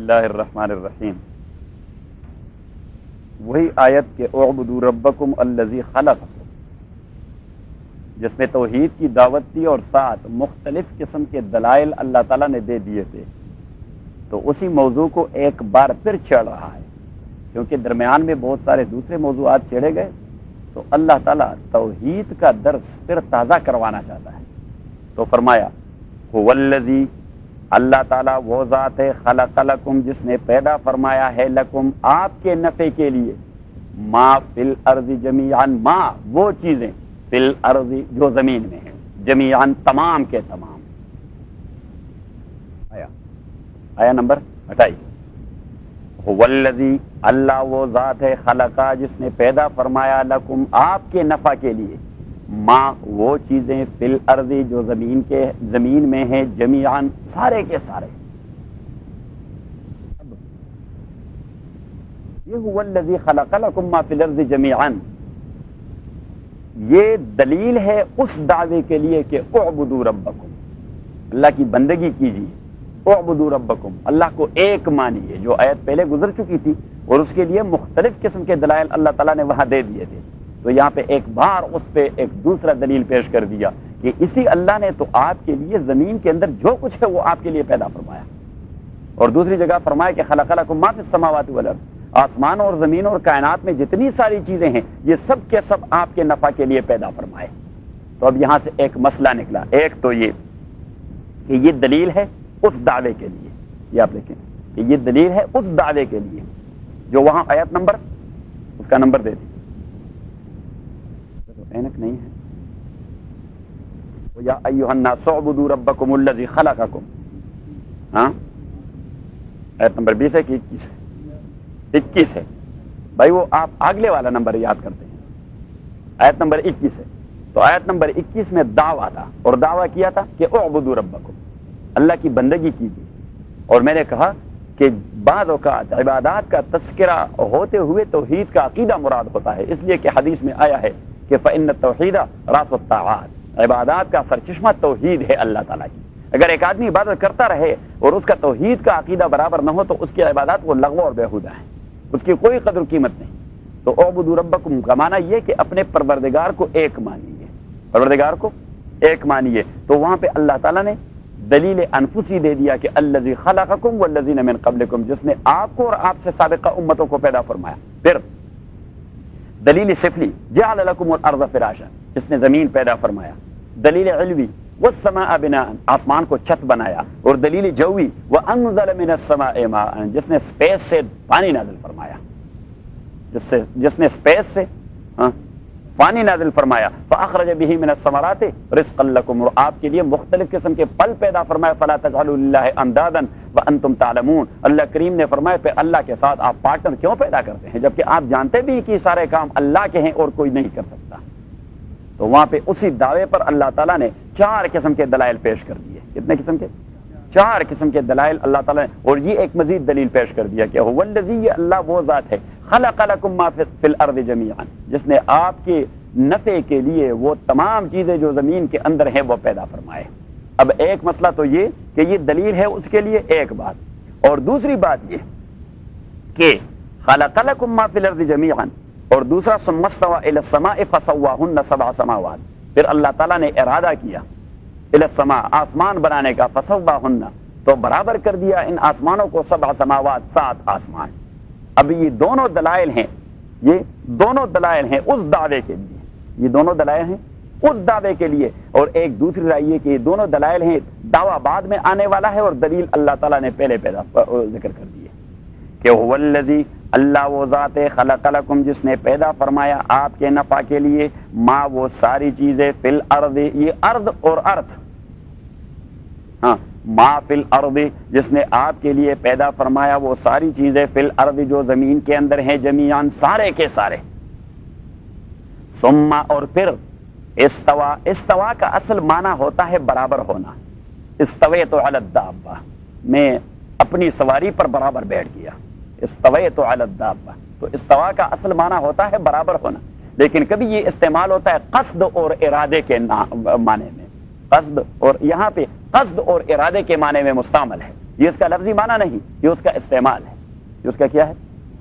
اللہ الرحمن الرحیم. وہی آیت کہ اعبدوا ربکم الذی خلقکم، جس میں توحید کی دعوت دی اور ساتھ مختلف قسم کے دلائل اللہ تعالیٰ نے دے دیے تھے، تو اسی موضوع کو ایک بار پھر چھیڑ رہا ہے، کیونکہ درمیان میں بہت سارے دوسرے موضوعات چھیڑے گئے، تو اللہ تعالیٰ توحید کا درس پھر تازہ کروانا چاہتا ہے. تو فرمایا هو الذی، اللہ تعالیٰ وہ ذات ہے، خلق لکم، جس نے پیدا فرمایا ہے، لکم، آپ کے نفع کے لیے، ما فی الارض جمیعا، ما وہ چیزیں، فی الارض جو زمین میں ہیں، جمیعا تمام کے تمام. آیا نمبر 28. هو الذی، اللہ وہ ذات ہے، خلقا، جس نے پیدا فرمایا، لکم، آپ کے نفع کے لیے، ما وہ چیزیں، فی الارض جو زمین میں ہیں، جمیعاً سارے کے سارے. یہ هو الذی خلق لکم ما فی الارض جمیعاً، یہ دلیل ہے اس دعوے کے لیے کہ اعبدوا ربکم، اللہ کی بندگی کیجیے. اعبدوا ربکم، اللہ کو ایک مانیے، جو آیت پہلے گزر چکی تھی، اور اس کے لیے مختلف قسم کے دلائل اللہ تعالیٰ نے وہاں دے دیے تھے. تو یہاں پہ ایک بار اس پہ ایک دوسرا دلیل پیش کر دیا کہ اسی اللہ نے تو آپ کے لیے زمین کے اندر جو کچھ ہے وہ آپ کے لیے پیدا فرمایا. اور دوسری جگہ فرمایا کہ خلق لکم ما فی السماوات والارض، آسمان اور زمین اور کائنات میں جتنی ساری چیزیں ہیں یہ سب کے سب آپ کے نفع کے لیے پیدا فرمائے. تو اب یہاں سے ایک مسئلہ نکلا، ایک تو یہ کہ یہ دلیل ہے اس دعوے کے لیے، یہ آپ دیکھیں کہ یہ دلیل ہے اس دعوے کے لیے جو وہاں آیت نمبر، اس کا نمبر دے دی، اینک نہیں ہے. یا ایھا الناس اعبدوا ربکم الذی خلقکم، ہاں آیت نمبر 20 ہے کہ 21 ہے؟ 21 ہے بھائی، وہ آپ اگلے والا نمبر یاد کرتے ہیں، آیت نمبر 21 ہے. تو آیت نمبر 21 میں دعویٰ تھا، اور دعویٰ کیا تھا کہ اعبدوا ربکم، اللہ کی بندگی کیجیے. اور میں نے کہا کہ بعض اوقات عبادات کا تذکرہ ہوتے ہوئے توحید کا عقیدہ مراد ہوتا ہے، اس لیے کہ حدیث میں آیا ہے کہ فإن التوحید راس الطاعات، عبادات کا سرچشمہ توحید ہے اللہ تعالیٰ کی. اگر ایک آدمی عبادت کرتا رہے اور اس کا توحید کا عقیدہ برابر نہ ہو تو اس کی عبادات وہ لغو اور بیہودہ ہیں، اس کی کوئی قدر و قیمت نہیں. تو اعبدوا ربکم کا معنی یہ کہ اپنے پروردگار کو ایک مانیے، پروردگار کو ایک مانیے. تو وہاں پہ اللہ تعالیٰ نے دلیل انفسی دے دیا کہ الذی خلقکم والذین من قبلکم، جس نے آپ کو اور آپ سے سابقہ امتوں کو پیدا فرمایا. پھر دلیل سفلی جعل لکم الارض فراشا، جس نے زمین پیدا فرمایا. دلیل علوی والسماء بناء، آسمان کو چھت بنایا. اور دلیل جوی وانزل من السماء ماء، جس نے سپیس سے پانی نازل فرمایا، جس نے سپیس سے پانی نازل فرمایا. فاخرج به من الثمرات رزقا لكم، اور آپ کے لیے مختلف قسم کے پھل پیدا فرمایا. فلا تجعلوا لله اندادا وانتم تعلمون، اللہ کریم نے فرمایا پہ اللہ کے ساتھ آپ پارٹنر کیوں پیدا کرتے ہیں جبکہ آپ جانتے بھی کہ سارے کام اللہ کے ہیں اور کوئی نہیں کر سکتا. تو وہاں پہ اسی دعوے پر اللہ تعالیٰ نے 4 قسم کے دلائل پیش کر دیے. کتنے قسم کے؟ 4 قسم کے دلائل اللہ تعالیٰ نے. اور یہ ایک مزید دلیل پیش کر دیا کہ هو الذی، اللہ وہ ذات ہے، خلق لکم ما فی الارض جمیعا، جس نے آپ کے نفع کے لیے وہ تمام چیزیں جو زمین کے اندر ہیں وہ پیدا فرمائے. اب ایک مسئلہ تو یہ کہ یہ دلیل ہے اس کے لیے، ایک بات. اور دوسری بات یہ کہ خلق لکم ما فی الارض جمیعا، اور دوسرا ثم استوى الی السماء فسواہن 7 سماوات، پھر اللہ تعالیٰ نے ارادہ کیا الی السماء، آسمان بنانے کا، فسواہن تو برابر کر دیا ان آسمانوں کو، 7 سماوات 7 آسمان. اب یہ دونوں دلائل ہیں، یہ دونوں دلائل ہیں اس دعوے کے لیے، یہ دونوں دلائل ہیں اس دعوے کے لیے. اور ایک دوسری رائے یہ کہ یہ دونوں دلائل ہیں، دعویٰ بعد میں آنے والا ہے اور دلیل اللہ تعالیٰ نے پہلے ذکر کر دی ہے کہ هو الذی، اللہ وہ ذات ہے، خلق لکم، جس نے پیدا فرمایا آپ کے نفع کے لیے، ما وہ ساری چیزیں، فی الارض، یہ ارض اور ارتھ، ہاں ما فی الارض، جس نے آپ کے لیے پیدا فرمایا وہ ساری چیزیں، فی الارض جو زمین کے اندر ہیں، جمیعاً سارے کے سارے. ثم، اور پھر استوا، استوا کا اصل معنی ہوتا ہے برابر ہونا. استویت علی الدابہ، میں اپنی سواری پر برابر بیٹھ گیا. استویت علی الدابہ، تو استوا کا اصل معنی ہوتا ہے برابر ہونا، لیکن کبھی یہ استعمال ہوتا ہے قصد اور ارادے کے معنی میں. قصد، اور یہاں پہ قصد اور ارادے کے معنی میں مستعمل ہے. یہ اس کا لفظی معنی نہیں، یہ اس کا استعمال ہے، یہ اس کا کیا ہے؟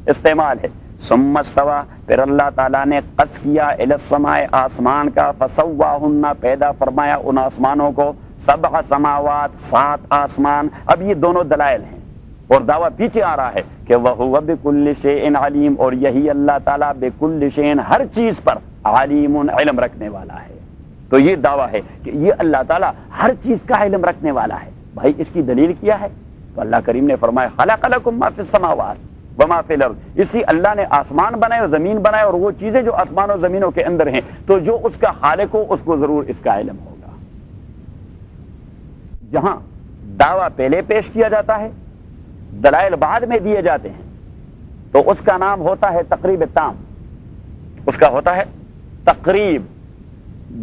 استعمال ہے۔ ثم استوى، پھر اللہ تعالیٰ نے قص کیا الی السماء، آسمان کا، فسواہن، پیدا فرمایا ان آسمانوں کو، سبع سماوات، 7 آسمان۔ اب یہ دونوں دلائل ہیں اور دعویٰ پیچھے آ رہا ہے کہ وَهُوَ بِكُلِّ شَيْءٍ عَلِيمٌ، اور یہی اللہ تعالیٰ بِكُلِّ شَيْءٍ، ہر چیز پر، علیم، علم رکھنے والا ہے۔ تو یہ دعویٰ ہے کہ یہ اللہ تعالیٰ ہر چیز کا علم رکھنے والا ہے۔ بھائی اس کی دلیل کیا ہے؟ تو اللہ کریم نے فرمایا خلق لکم ما فی السماوات وما فی الارض، اسی اللہ نے آسمان بنائے اور زمین بنائے اور وہ چیزیں جو آسمان و زمینوں کے اندر ہیں، تو جو اس کا خالق ہو اس کو ضرور اس کا علم ہوگا۔ جہاں دعویٰ پہلے پیش کیا جاتا ہے، دلائل بعد میں دیے جاتے ہیں، تو اس کا نام ہوتا ہے تقریب تام، اس کا ہوتا ہے تقریب،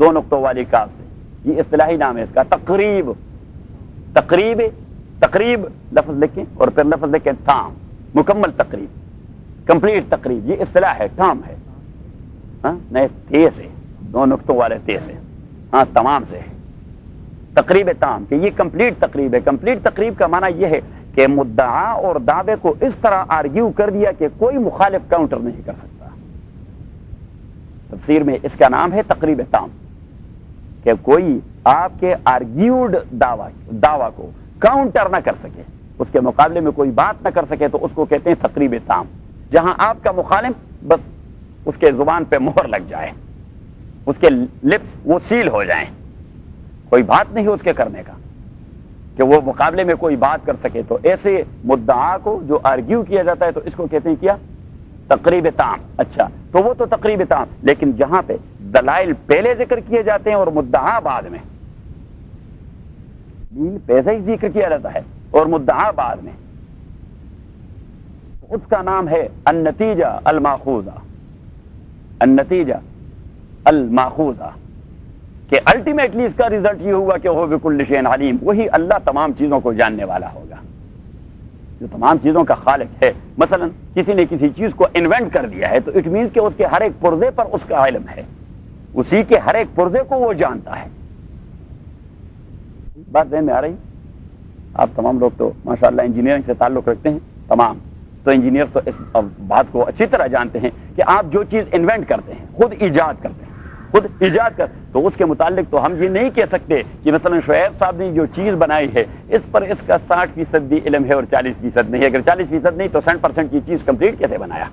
2 نقطوں والی کاف سے، یہ اصطلاحی نام ہے اس کا، تقریب۔ تقریب، تقریب لفظ لکھیں اور پھر لفظ لکھیں تام، مکمل تقریب، کمپلیٹ تقریب، یہ اصطلاح ہے، تام ہے، ہاں نہیں تے سے، 2 نقطوں والے تے سے، ہاں تمام سے ہے، تقریب تام، کہ یہ کمپلیٹ تقریب ہے۔ کمپلیٹ تقریب کا معنی یہ ہے کہ مدعا اور دعوے کو اس طرح آرگیو کر دیا کہ کوئی مخالف کاؤنٹر نہیں کر سکتا۔ تفسیر میں اس کا نام ہے تقریب تام، کہ کوئی آپ کے آرگیوڈ دعویٰ کو کاؤنٹر نہ کر سکے، اس کے مقابلے میں کوئی بات نہ کر سکے، تو اس کو کہتے ہیں تقریب تام، جہاں آپ کا مخالف بس اس کے زبان پہ مہر لگ جائے، اس کے لپس وہ سیل ہو جائیں، کوئی بات نہیں اس کے کرنے کا کہ وہ مقابلے میں کوئی بات کر سکے، تو ایسے مدعا کو جو آرگیو کیا جاتا ہے تو اس کو کہتے ہیں کیا؟ تقریب تام۔ اچھا، تو وہ تو تقریب تام، لیکن جہاں پہ دلائل پہلے ذکر کیے جاتے ہیں اور مدعا بعد میں، پہلے ہی ذکر کیا جاتا ہے اور مدعا بعد میں، اس کا نام ہے النتیجہ الماخوذہ، النتیجہ الماخوذہ، کہ الٹیمیٹلی اس کا ریزلٹ یہ ہوا کہ وہ بکل شیء علیم، وہی اللہ تمام چیزوں کو جاننے والا ہوگا، جو تمام چیزوں کا خالق ہے۔ مثلا کسی نے کسی چیز کو انوینٹ کر دیا ہے، تو اٹ مینس کہ اس کے ہر ایک پرزے پر اس کا علم ہے، اسی کے ہر ایک پرزے کو وہ جانتا ہے۔ بات ذہن میں آ رہی؟ آپ تمام لوگ تو ماشاءاللہ انجینئرنگ سے تعلق رکھتے ہیں تمام، تو انجینئر تو اس بات کو اچھی طرح جانتے ہیں کہ آپ جو چیز انوینٹ کرتے ہیں، خود ایجاد کرتے ہیں، خود ایجاد کر، تو اس کے متعلق تو ہم یہ نہیں کہہ سکتے کہ مثلا شعیب صاحب نے جو چیز بنائی ہے اس پر اس کا 60% بھی علم ہے اور 40% نہیں ہے۔ اگر 40% نہیں تو 100% کی چیز کمپلیٹ کیسے بنایا؟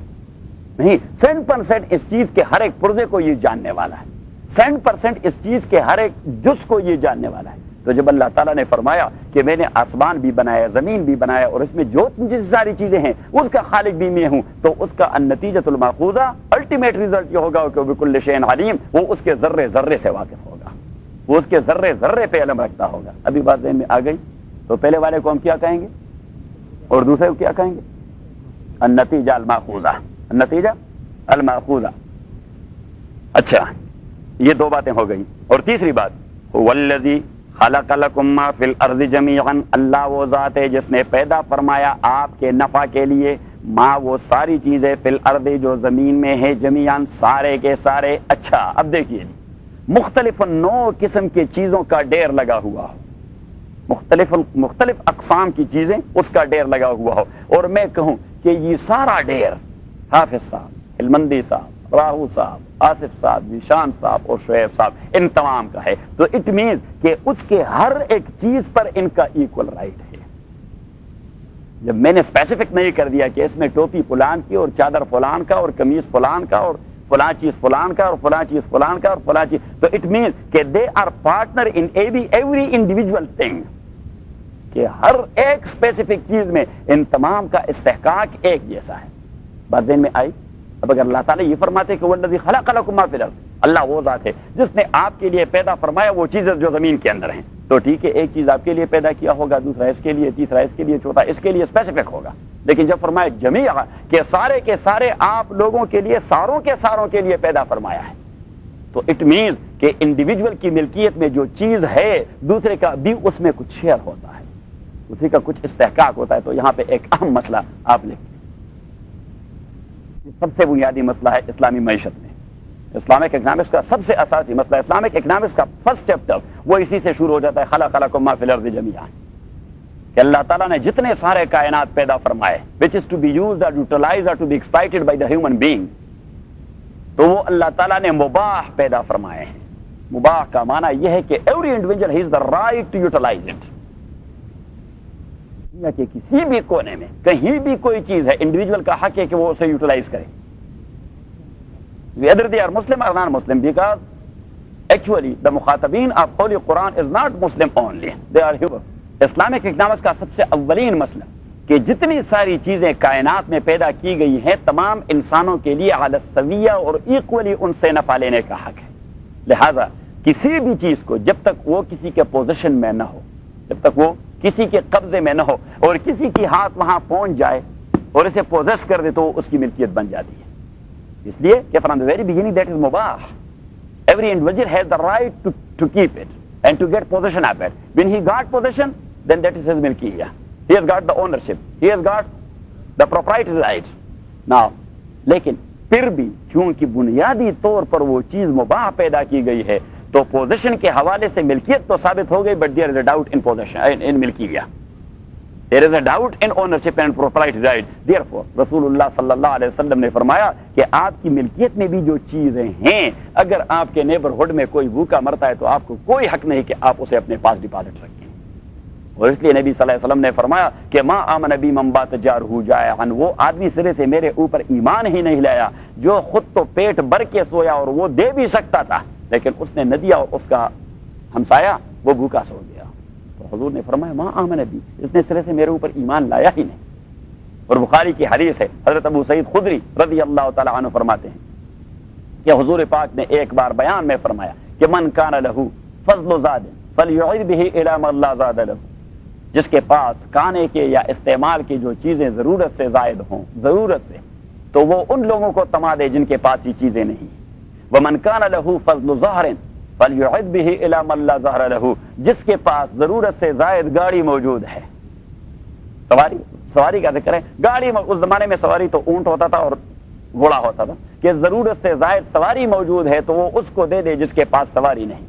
نہیں، 100% اس چیز کے ہر ایک پرزے کو یہ جاننے والا ہے، 100% اس چیز کے ہر ایک جز کو یہ جاننے والا ہے۔ تو جب اللہ تعالیٰ نے فرمایا کہ میں نے آسمان بھی بنایا، زمین بھی بنایا، اور اس میں جو جس ساری چیزیں ہیں اس کا خالق بھی میں ہوں، تو اس کا النتیجۃ الماخوذہ، الٹیمیٹ ریزلٹ یہ ہوگا کہ بکل شیء علیم، وہ اس کے ذرے ذرے سے واقف ہوگا، وہ اس کے ذرے ذرے پہ علم رکھتا ہوگا۔ ابھی بات ذہن میں آ گئی؟ تو پہلے والے کو ہم کیا کہیں گے اور دوسرے کو کیا کہیں گے؟ النتیجہ الماخوذہ، النتیجہ الماخوذہ۔ اچھا، یہ 2 باتیں ہو گئی، اور تیسری بات، والذی خلق لکم ما فی الارض جمیعا، اللہ وہ ذات ہے جس نے پیدا فرمایا آپ کے نفع کے لیے ما، وہ ساری چیزیں، فی الارض جو زمین میں ہے، جمیعا سارے کے سارے۔ اچھا، اب دیکھیے جی، مختلف نوع قسم کی چیزوں کا ڈھیر لگا ہوا ہو، مختلف اقسام کی چیزیں اس کا ڈھیر لگا ہوا ہو، اور میں کہوں کہ یہ سارا ڈھیر حافظ صاحب، ہلمندی صاحب، راہو صاحب، آصف صاحب، ذیشان صاحب اور شعیب صاحب، ان تمام کا ہے، تو اٹ مینز کہ اس کے ہر ایک چیز پر ان کا ایکول رائٹ ہے۔ جب میں نے اسپیسیفک نہیں کر دیا کہ اس میں ٹوپی فلان کی اور چادر فلان کا اور قمیض فلان کا اور فلاں چیز فلان کا اور فلاں چیز فلان کا اور فلاں چیز، تو اٹ مینز کہ they are partner in every individual thing, کہ ہر ایک اسپیسیفک چیز میں ان تمام کا استحقاق ایک جیسا ہے۔ بات ذہن میں آئی؟ اب اگر اللہ تعالیٰ یہ فرماتے کہ والذی خلق لکم ما فی الارض، اللہ وہ ذات ہے جس نے آپ کے لیے پیدا فرمایا وہ چیزیں جو زمین کے اندر ہیں، تو ٹھیک ہے، ایک چیز آپ کے لیے پیدا کیا ہوگا، دوسرا اس کے لیے، تیسرا اس کے لیے، چوتھا اس کے لیے، اسپیسیفک ہوگا۔ لیکن جب فرمایا جمیع، کہ سارے کے سارے آپ لوگوں کے لیے، ساروں کے ساروں کے لیے پیدا فرمایا ہے، تو اٹ مینز کہ انڈیویجول کی ملکیت میں جو چیز ہے دوسرے کا بھی اس میں کچھ شیئر ہوتا ہے، اسی کا کچھ استحقاق ہوتا ہے۔ تو یہاں پہ ایک اہم مسئلہ آپ لکھیں، سب سے بنیادی مسئلہ ہے اسلامی معیشت میں، اسلامک اکنامکس کا سب سے اساسی مسئلہ، اسلامک اکنامکس کا فرسٹ چیپٹر وہ اسی سے شروع ہو جاتا ہے، خلق لکم ما فی الارض جمیعا، کہ اللہ تعالیٰ نے جتنے سارے کائنات پیدا فرمائے which is to be used or utilized or to be exploited by the human being، تو وہ اللہ تعالیٰ نے مباح پیدا فرمائے ہیں۔ مباح کا معنی یہ ہے کہ every individual has the right to utilize it۔ دنیا کے کسی بھی کونے میں کہیں بھی کوئی چیز ہے، انڈیویجول کا حق ہے کہ وہ اسے یوٹیلائز کرے، whether they are Muslim or non-Muslim, because actually the مخاطبین of Holy Quran is not Muslim only, they are human۔ Islamic economics کا سب سے اولین مسئلہ کہ جتنی ساری چیزیں کائنات میں پیدا کی گئی ہیں تمام انسانوں کے لیے علی السویہ اور ایکولی ان سے نفع لینے کا حق ہے۔ لہذا کسی بھی چیز کو جب تک وہ کسی کے پوزیشن میں نہ ہو، جب تک وہ کسی کے قبضے میں نہ ہو اور کسی کی ہاتھ وہاں پہنچ جائے اور اسے پوزیس کر دے تو وہ اس کی ملکیت بن جاتی ہے۔ اس لیے کہ from the very beginning that is مباح، every individual has the right to keep it and to get position of it. when he got possession then that is his milkiyah, he has got the ownership, he has got the proprietary right now۔ لیکن پھر بھی چونکہ بنیادی طور پر وہ چیز مباح پیدا کی گئی ہے تو پوزیشن کے حوالے سے ملکیت تو ثابت ہو گئی، but there is a doubt in possession in ملکیہ، there is a doubt in ownership and proprietary right۔ therefore رسول اللہ صلی اللہ علیہ وسلم نے فرمایا کہ آپ کی ملکیت میں بھی جو چیزیں ہیں اگر آپ کے نیبرہڈ میں کوئی بھوکا مرتا ہے تو آپ کو کوئی حق نہیں کہ آپ اسے اپنے پاس ڈپازٹ رکھیں۔ اور اس لیے نبی صلی اللہ علیہ وسلم نے فرمایا کہ ما آمن نبی من بات جارہ جائعا، وہ آدمی سرے سے میرے اوپر ایمان ہی نہیں لایا جو خود تو پیٹ بھر کے سویا اور وہ دے بھی سکتا تھا لیکن اس نے نہ دیا اور اس کا ہمسایا وہ بھوکا سو گیا۔ تو حضور نے فرمایا ما آمن نبی، اس نے سرے سے میرے اوپر ایمان لایا ہی نہیں۔ اور بخاری کی حدیث ہے، حضرت ابو سعید خدری رضی اللہ تعالی عنہ فرماتے ہیں کہ حضور پاک نے ایک بار بیان میں فرمایا کہ من کان لہ فضل زاد فلیعد بہ الی من لا زاد لہ، جس کے پاس کھانے کے یا استعمال کی جو چیزیں ضرورت سے زائد ہوں، ضرورت سے، تو وہ ان لوگوں کو تما دے جن کے پاس یہ چیزیں نہیں۔ ومن کان لہ فضل ظہر فلیعد بہ الی من لا ظہر لہ، جس کے پاس ضرورت سے زائد گاڑی موجود ہے، سواری کا ذکر ہے، گاڑی اس زمانے میں سواری تو اونٹ ہوتا تھا اور گھوڑا ہوتا تھا، کہ ضرورت سے زائد سواری موجود ہے تو وہ اس کو دے دے جس کے پاس سواری نہیں۔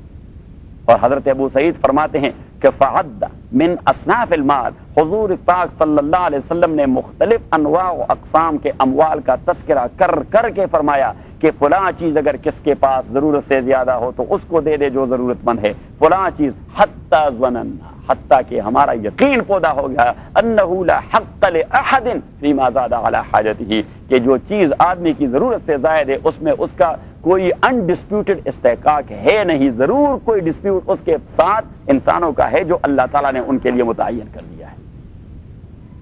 اور حضرت ابو سعید فرماتے ہیں کہ فعد من اصناف المال، حضور پاک صلی اللہ علیہ وسلم نے مختلف انواع و اقسام کے اموال کا تذکرہ کر کے فرمایا کہ فلاں چیز اگر کس کے پاس ضرورت سے زیادہ ہو تو اس کو دے دے جو ضرورت مند ہے، فلاں چیز حتی ظننا، حتیٰ کہ ہمارا یقین پیدا ہو گیا انہ لا حق لأحد فیما زاد علی حاجتہ، کہ جو چیز آدمی کی ضرورت سے زائد ہے اس میں اس کا کوئی انڈسپیوٹڈ استحقاق ہے نہیں، ضرور کوئی ڈسپیوٹ اس کے ساتھ انسانوں کا ہے جو اللہ تعالیٰ نے ان کے لیے متعین کر دیا ہے۔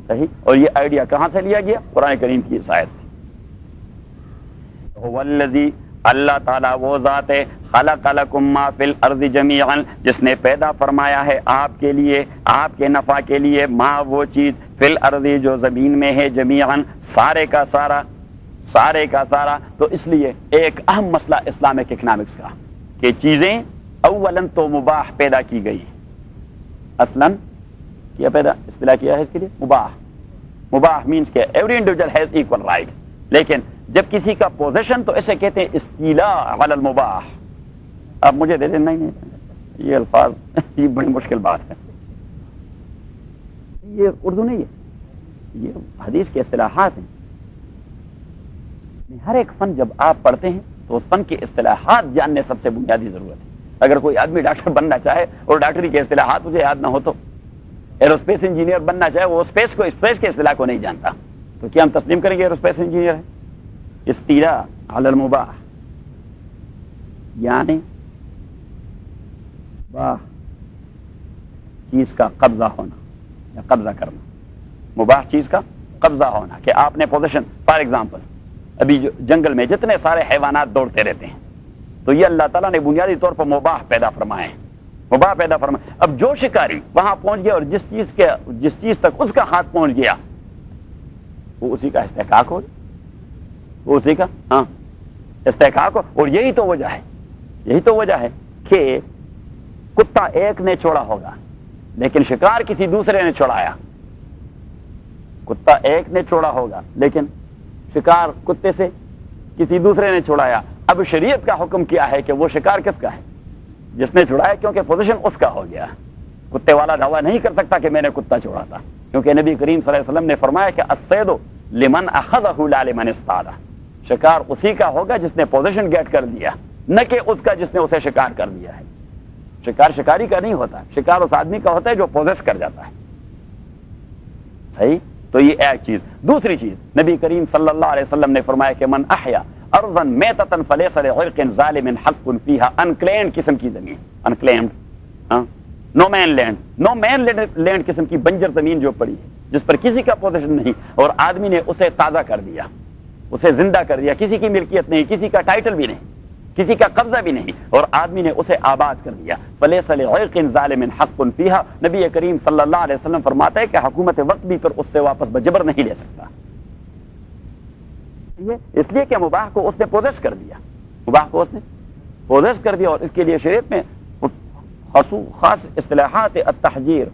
صحیح؟ اور یہ آئیڈیا کہاں سے لیا گیا؟ قرآن کریم کی اس آیت سے۔ هو الذی، اللہ تعالیٰ وہ ذات ہے، خلق لکم ما فی الارض جمیعا، جس نے پیدا فرمایا ہے آپ کے لیے، آپ کے نفع کے لیے، ما وہ چیز، فی الارض جو زمین میں ہے، جمیعا سارے کا سارا، سارے کا سارا۔ تو اس لیے ایک اہم مسئلہ اسلامک اکنامکس کا کہ چیزیں اولاً تو مباح پیدا کی گئی، اصلاً کیا پیدا اصطلاح کیا ہے اس کے لیے مباح۔ مباح مینس کہ every individual has equal right, لیکن جب کسی کا پوزیشن تو اسے کہتے ہیں استیلاء علی المباح۔ اب مجھے دے دیں، نہیں یہ الفاظ یہ بڑی مشکل بات ہے، یہ اردو نہیں ہے، یہ حدیث کے اصطلاحات ہیں۔ ہر ایک فن جب آپ پڑھتے ہیں تو اس فن کی اصطلاحات جاننے سب سے بنیادی ضرورت ہے۔ اگر کوئی آدمی ڈاکٹر بننا چاہے اور ڈاکٹری کے اصطلاحات مجھے یاد نہ ہو تو، ایروسپیس انجینئر بننا چاہے وہ اسپیس کے اصطلاح کو نہیں جانتا تو کیا ہم تسلیم کریں گے ایروسپیس انجینئر ہے؟ استیلاء علی المباح یعنی مباح چیز کا قبضہ ہونا یا قبضہ کرنا، مباح چیز کا قبضہ ہونا، کہ آپ نے پوزیشن، فار ایگزامپل ابھی جو جنگل میں جتنے سارے حیوانات دوڑتے رہتے ہیں تو یہ اللہ تعالیٰ نے بنیادی طور پر مباح پیدا فرمائے ہیں، مباح پیدا فرمائے۔ اب جو شکاری وہاں پہنچ گیا اور جس چیز تک اس کا ہاتھ پہنچ گیا وہ اسی کا استحقاق ہو، وہ اسی کا استحقاق ہو۔ اور یہی تو وجہ ہے کہ کتا ایک نے چھوڑا ہوگا لیکن شکار کسی دوسرے نے چھوڑایا، کتا ایک نے چھوڑا ہوگا لیکن شکار کتے سے کسی دوسرے نے چھڑایا۔ اب شریعت کا حکم کیا ہے کہ وہ شکار کس کا ہے؟ جس نے چھڑایا، کیونکہ پوزیشن اس کا ہو گیا۔ کتے والا دعویٰ نہیں کر سکتا کہ میں نے کتا چھوڑا تھا، کیونکہ نبی کریم صلی اللہ علیہ وسلم نے فرمایا کہ الصید لمن اخذہ لا لمن اصطاد، شکار اسی کا ہوگا جس نے پوزیشن گیٹ کر لیا، نہ کہ اس کا جس نے اسے شکار کر لیا ہے۔ شکار شکاری کا نہیں ہوتا، شکار اس آدمی کا ہوتا ہے جو پوزیس کر جاتا ہے۔ صحیح؟ تو یہ ایک چیز۔ دوسری چیز، نبی کریم صلی اللہ علیہ وسلم نے فرمایا کہ من احیا ارضا میتۃ فلیس لعرق ظالم حق فیہا، انکلینڈ قسم کی زمین، انکلیمڈ، ہاں، نو مین لینڈ، نو مین لینڈ قسم کی بنجر زمین جو پڑی ہے جس پر کسی کا پوزیشن نہیں، اور آدمی نے اسے تازہ کر دیا، اسے زندہ کر دیا، کسی کی ملکیت نہیں، کسی کا ٹائٹل بھی نہیں، کسی کا قبضہ بھی نہیں، اور آدمی نے اسے آباد کر دیا، فلیس لعرق ظالم حق فیہا، نبی کریم صلی اللہ علیہ وسلم فرماتا ہے کہ حکومت وقت بھی پھر اس سے واپس بجبر نہیں لے سکتا، اس لیے کہ مباح کو اس نے پوزیس کر دیا، مباح کو اس نے پوزیس کر دیا، اور اس کے لیے شریعت میں خاص اصطلاحات التحجیر،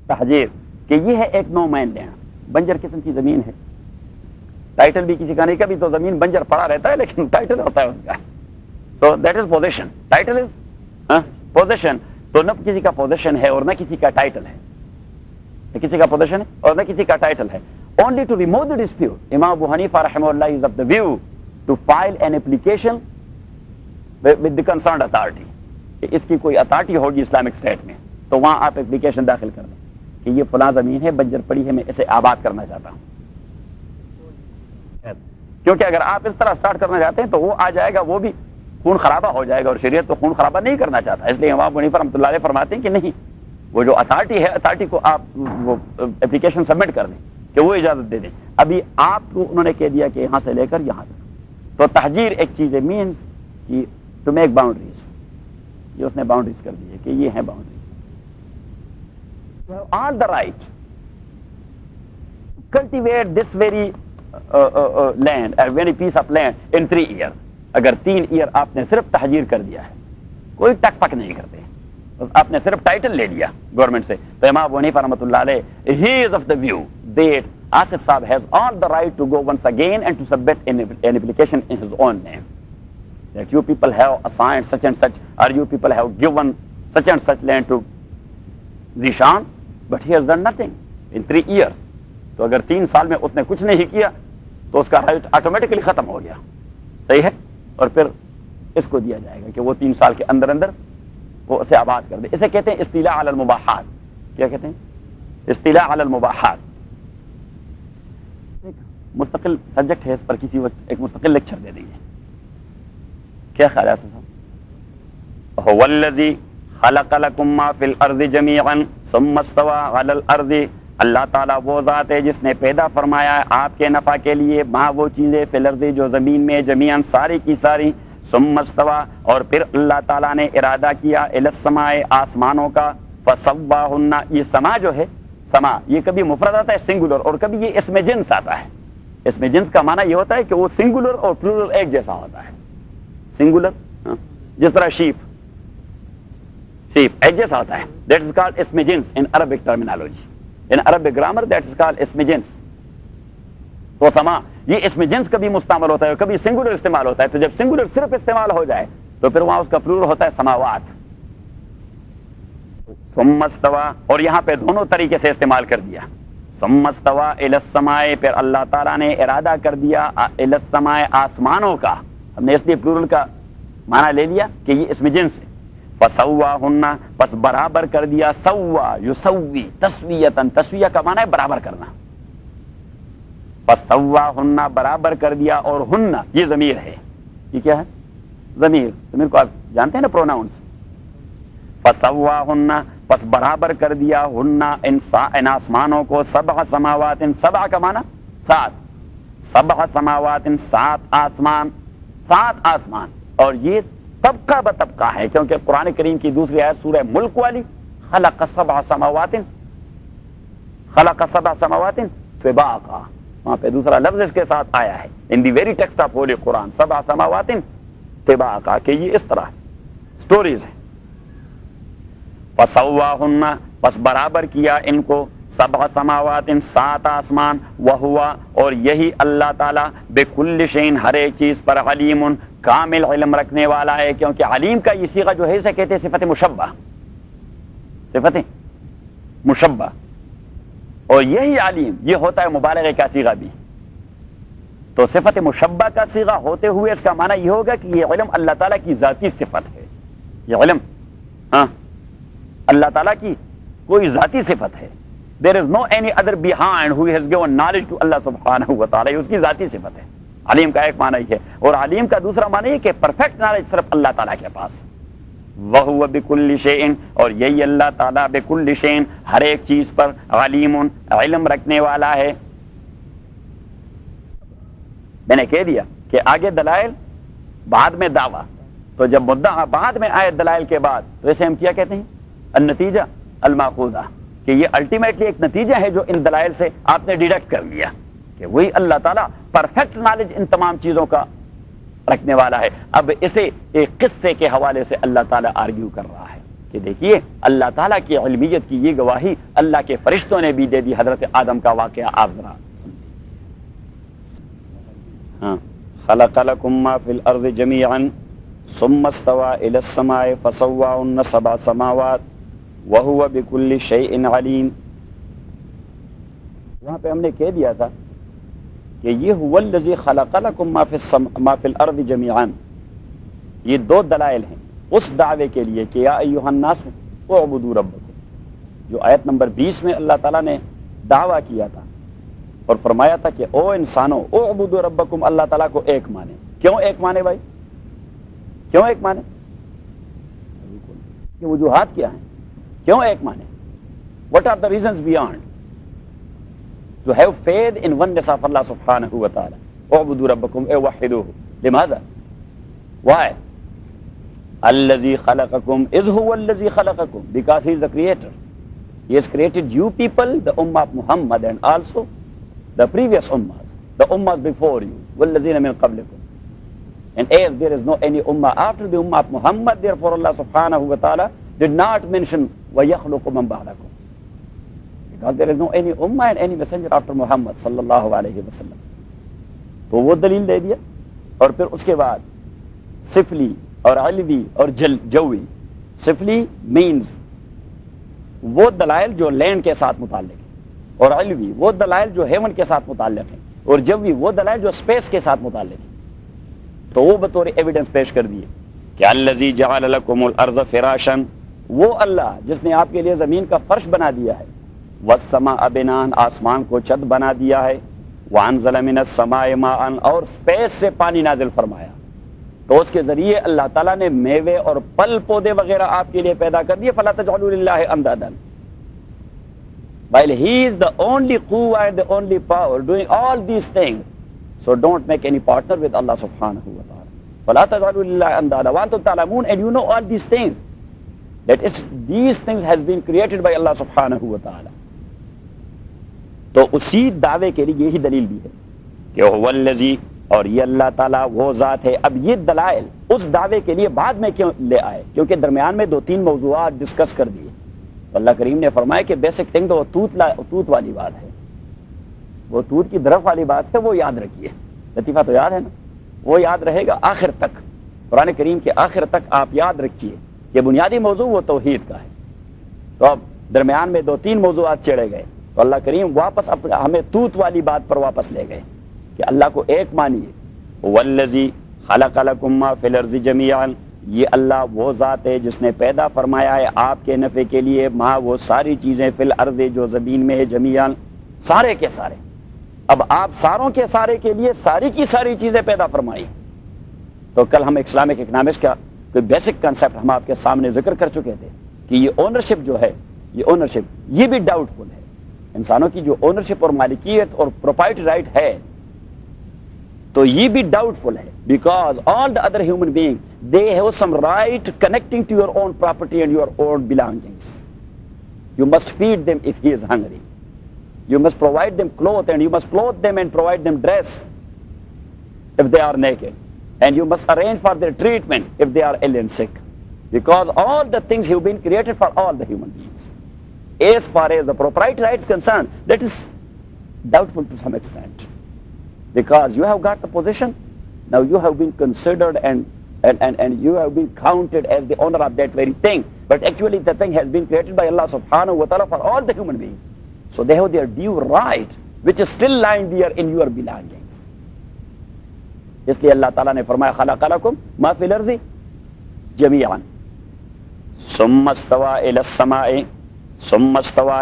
تحجیر کہ یہ ہے ایک نو مین لینڈ، بنجر قسم کی زمین ہے، ٹائٹل بھی کسی کا نہیں، کبھی تو زمین بنجر پڑا رہتا ہے لیکن ٹائٹل ہوتا ہے اس کا، تو that is position, title is position, تو نہ کسی کا پوزیشن ہے اور نہ کسی کا ٹائٹل ہے، نہ کسی کا پوزیشن ہے اور نہ کسی کا ٹائٹل ہے۔ Only to remove the dispute, Imam Abu Hanifa rahimahullah is of the view to file an application with the concerned authority. کہ اس کی کوئی اتھارٹی ہوگی اسلامک اسٹیٹ میں تو وہاں آپ اپلیکیشن داخل کر دیں کہ یہ فلاں زمین ہے، بنجر پڑی ہے، میں اسے آباد کرنا چاہتا ہوں، کیونکہ اگر آپ اس طرح سٹارٹ کرنا چاہتے ہیں تو وہ آ جائے گا، وہ بھی خون خرابہ ہو جائے گا، اور شریعت تو خون خرابہ نہیں کرنا چاہتا، اس لیے امام ابو حنیفہ رحمۃ اللہ علیہ فرماتے ہیں کہ نہیں، وہ جو اتھارٹی ہے، اتھارٹی کو آپ وہ اپلیکیشن سبمٹ کر دیں کہ وہ اجازت دے دیں۔ ابھی آپ کو انہوں نے کہہ دیا کہ یہاں سے لے کر یہاں تک، تو تحجیر ایک چیز ہے، مینس کہ ٹو میک باؤنڈریز، یہ اس نے باؤنڈریز کر دی ہے کہ یہ ہیں boundaries, all the right cultivate this very land, very piece of land in 3 year, اگر 3 ایئر آپ نے صرف تحجیر کر دیا ہے، کوئی ٹک پک نہیں کرتے، آپ نے صرف ٹائٹل لے لیا گورنمنٹ سے، تو امام ابو حنیفہ رحمۃ اللہ علیہ he is of the view that Asif sahib has all the right to go once again and to submit an application in his own name that you people have assigned such and such, or you people have given such and such land to Zishan, but he has done nothing in 3 years. تو اگر 3 سال میں اس نے کچھ نہیں کیا تو اس کا رائٹ آٹومیٹکلی ختم ہو گیا، صحیح ہے، اور پھر اس کو دیا جائے گا کہ وہ 3 سال کے اندر اندر وہ اسے آباد کر دے۔ اسے کہتے ہیں استیلاء علی المباحات، کیا کہتے ہیں؟ استیلاء علی المباحات، ایک مستقل سبجیکٹ ہے، اس پر کسی وقت ایک مستقل لیکچر دے دیں گے، کیا خیال ہے صاحب؟ هو الذی خلق لکم ما فی الارض جمیعا ثم استوى علی الارض، اللہ تعالیٰ وہ ذات ہے جس نے پیدا فرمایا ہے آپ کے نفع کے لیے وہاں وہ چیزیں فی الارض جو زمین میں، جمیعا ساری کی ساری، ثم استوى اور پھر اللہ تعالیٰ نے ارادہ کیا الی السماء آسمانوں کا، فسواہن، یہ سما جو ہے، سما یہ کبھی مفرد آتا ہے سنگولر، اور کبھی یہ اسم جنس آتا ہے، اسم جنس کا معنی یہ ہوتا ہے کہ وہ سنگولر اور پلورل ایک جیسا ہوتا ہے، سنگولر جس طرح شیپ ایک جیسا ہوتا ہے، دیٹ از کالڈ اسم جنس in Arabic terminology, in Arabic grammar that is called اسم جنس۔ تو سما یہ اسم جنس کبھی مستعمل ہوتا ہے، کبھی سنگولر استعمال ہوتا ہے، تو جب سنگولر صرف استعمال ہو جائے تو پھر وہاں اس کا پلورل ہوتا ہے سماوات، ثم استوى، اور یہاں پہ دونوں طریقے سے استعمال کر دیا، ثم استوى الی السماء، پھر اللہ تعالیٰ نے ارادہ کر دیا الی السماء آسمانوں کا، ہم نے اس لیے پلورل کا معنی لے لیا کہ یہ اسم جنس ہے، فسواہن، پس برابر کر دیا، سوا یسوی تسویتاً، تسویہ کا معنی ہے برابر کرنا، فسواہن برابر کر دیا، اور ہن یہ ضمیر ہے، یہ کیا ہے؟ ضمیر کو آپ جانتے ہیں نا، پروناؤنس، فسواہن پس برابر کر دیا، ہن ان آسمانوں کو، 7 سماوات، 7 کا معنی 7، 7 سماوات 7 آسمان، 7 آسمان، اور یہ طبقہ بطبقہ ہے، کیونکہ قرآن کریم کی دوسری آیت سورہ ملک والی، خلق 7 سماوات، خلق 7 سماوات طباقا، وہاں پہ دوسرا لفظ اس کے ساتھ آیا ہے in the very text of holy Quran, 7 سماوات طباقا، کہ یہ اس طرح سٹوریز ہیں، فسواہن پس برابر کیا ان کو، 7 سماوات 7 آسمان، وہوا اور یہی اللہ تعالیٰ بکل شیء ہر ایک چیز پر علیم کامل علم رکھنے والا ہے، کیونکہ علیم کا یہ صیغہ جو ہے اسے کہتے ہیں صفت مشبہ، صفتیں مشبہ، اور یہی علیم یہ ہوتا ہے مبالغے کا صیغہ بھی. تو صفت مشبہ کا صیغہ ہوتے ہوئے اس کا معنی یہ ہوگا کہ یہ علم اللہ تعالیٰ کی ذاتی صفت ہے. یہ علم اللہ تعالیٰ کی کوئی ذاتی صفت ہے. There is no any other behind who has given knowledge to Allah subhanahu wa ta'ala. یہ اس کی ذاتی صفت ہے. علیم کا ایک معنی یہ ہے، اور علیم کا دوسرا معنی یہ کہ پرفیکٹ نالج صرف اللہ تعالیٰ کے پاس ہے. وَهُوَ بِكُلِّ شَيْءٍ، اور یہی اللہ تعالیٰ بِكُلِّ شَيْءٍ ہر ایک چیز پر علیم علم رکھنے والا ہے. میں نے کہہ دیا کہ آگے دلائل بعد میں دعویٰ، تو جب مدعا بعد میں آئے دلائل کے بعد تو اسے ہم کیا کہتے ہیں؟ النتیجہ الماخوذہ، کہ یہ الٹیمیٹلی ایک نتیجہ ہے جو ان دلائل سے آپ نے ڈیڈکٹ کر لیا کہ وہی اللہ تعالیٰ پرفیکٹ نالج ان تمام چیزوں کا رکھنے والا ہے. اب اسے ایک قصے کے حوالے سے اللہ تعالیٰ آرگیو کر رہا ہے کہ دیکھیے اللہ تعالیٰ کی علمیت کی یہ گواہی اللہ کے فرشتوں نے بھی دے دی. حضرت آدم کا واقعہ آپ ذرا خلق لكم ما في الارض جميعا ثم استوى الى السماء فسواهن سبع سماوات وهو بكل شيء عليم. وہاں پہ ہم نے کہہ دیا تھا کہ یہ هو الذي خلق لكم ما في الارض جميعا، یہ دو دلائل ہیں اس دعوے کے لیے کہ یا ایھا الناس اعبدوا ربکم، جو آیت نمبر 20 میں اللہ تعالیٰ نے دعویٰ کیا تھا اور فرمایا تھا کہ او انسانوں اعبدوا ربکم، اللہ تعالیٰ کو ایک مانے. کیوں ایک مانے بھائی؟ کیوں ایک مانے؟ کہ وجوہات کیا ہیں کیوں ایک مانے؟ What are the reasons beyond to have faith in oneness of Allah subhanahu wa ta'ala? اعبدوا ربکم اے وحدوہ. لماذا؟ Why? الذي خلقكم is هو الذي خلقكم, because he is the creator. He has created you people, the ummah of Muhammad, and also the previous ummahs, the ummahs before you, وَالَّذِينَ مِنْ قَبْلِكُمْ. And as there is no any ummah after the ummah of Muhammad, therefore Allah subhanahu wa ta'ala did not mention وَيَخْلُقُ مَنْ بَعْدَكُمْ, because there is no any ummah and any messenger after Muhammad sallallahu alayhi wa sallam. تو وہ دلیل دے دیا. اور پھر اس کے بعد سفلی اور علوی اور جوی. سفلی مینز وہ دلائل جو لینڈ کے ساتھ متعلق ہیں، اور علوی وہ دلائل جو ہیون کے ساتھ متعلق ہیں، اور جوی وہ دلائل جو اسپیس کے ساتھ متعلق ہیں. تو وہ بطور ایویڈنس پیش کر دیے کہ الذی جعل لکم الارض فراشا، وہ اللہ جس نے آپ کے لیے زمین کا فرش بنا دیا ہے، والسماء بناء، آسمان کو چھت بنا دیا ہے، وانزل من السماء ماء، اور اسپیس سے پانی نازل فرمایا. تو اس کے ذریعے اللہ تعالیٰ نے میوے اور پل پودے وغیرہ آپ کے لیے پیدا کر دیے. فلا تجعلوا للہ اندادا while he is the only quwwah and the only power doing all these things, so don't make any partner with Allah subhanahu wa ta'ala. فلا تجعلوا للہ اندادا وانتم تعلمون, and you know all these things, that these things has been created by Allah subhanahu wa ta'ala. تو اسی دعوے کے لیے یہی دلیل بھی ہے کہ هو الذی، اور یہ اللہ تعالیٰ وہ ذات ہے. اب یہ دلائل اس دعوے کے لیے بعد میں کیوں لے آئے؟ کیونکہ درمیان میں 2-3 موضوعات ڈسکس کر دیے. تو اللہ کریم نے فرمایا کہ بیسک تھنگ تو وہ توت والی بات ہے، وہ توت کی درخت والی بات ہے، وہ یاد رکھیے. لطیفہ تو یاد ہے نا، وہ یاد رہے گا آخر تک. قرآن کریم کے آخر تک آپ یاد رکھیے کہ بنیادی موضوع وہ توحید کا ہے. تو اب درمیان میں 2-3 موضوعات چڑھے گئے تو اللہ کریم واپس ہمیں توت والی بات پر واپس لے گئے کہ اللہ کو ایک مانیے. والذی خلق لکم ما فی الارض جمیعا، یہ اللہ وہ ذات ہے جس نے پیدا فرمایا ہے آپ کے نفع کے لیے ما وہ ساری چیزیں فی الارض جو زمین میں ہے، جمیعا سارے کے سارے. اب آپ ساروں کے سارے کے لیے ساری کی ساری چیزیں پیدا فرمائی. تو کل ہم اسلامک اکنامکس کا کوئی بیسک کنسیپٹ ہم آپ کے سامنے ذکر کر چکے تھے کہ یہ اونرشپ جو ہے، یہ اونرشپ یہ بھی ڈاؤٹ فل ہے. انسانوں کی جو اونرشپ اور مالکیت اور پروپرٹی رائٹ ہے تو یہ بھی ڈاؤٹ فل ہے. Because all the other human being they have some right connecting to your own property and your own belongings. You must feed them if he is hungry. You must provide them clothes, and you must clothe them and provide them dress if they are naked, and you must arrange for their treatment if they are ill and sick, because all the things have been created for all the human beings. As far as the property rights concerned, that is doubtful to some extent, because you have got the position, now you have been considered and you have been counted as the owner of that very thing. but actually the thing has been created by Allah subhanahu wa ta'ala for all the human beings. So they have their due right, which is still lying there in your belongings. اس لیے اللہ تعالیٰ نے فرمایا خلق لکم ما فی الارض جمیعا ثم استوى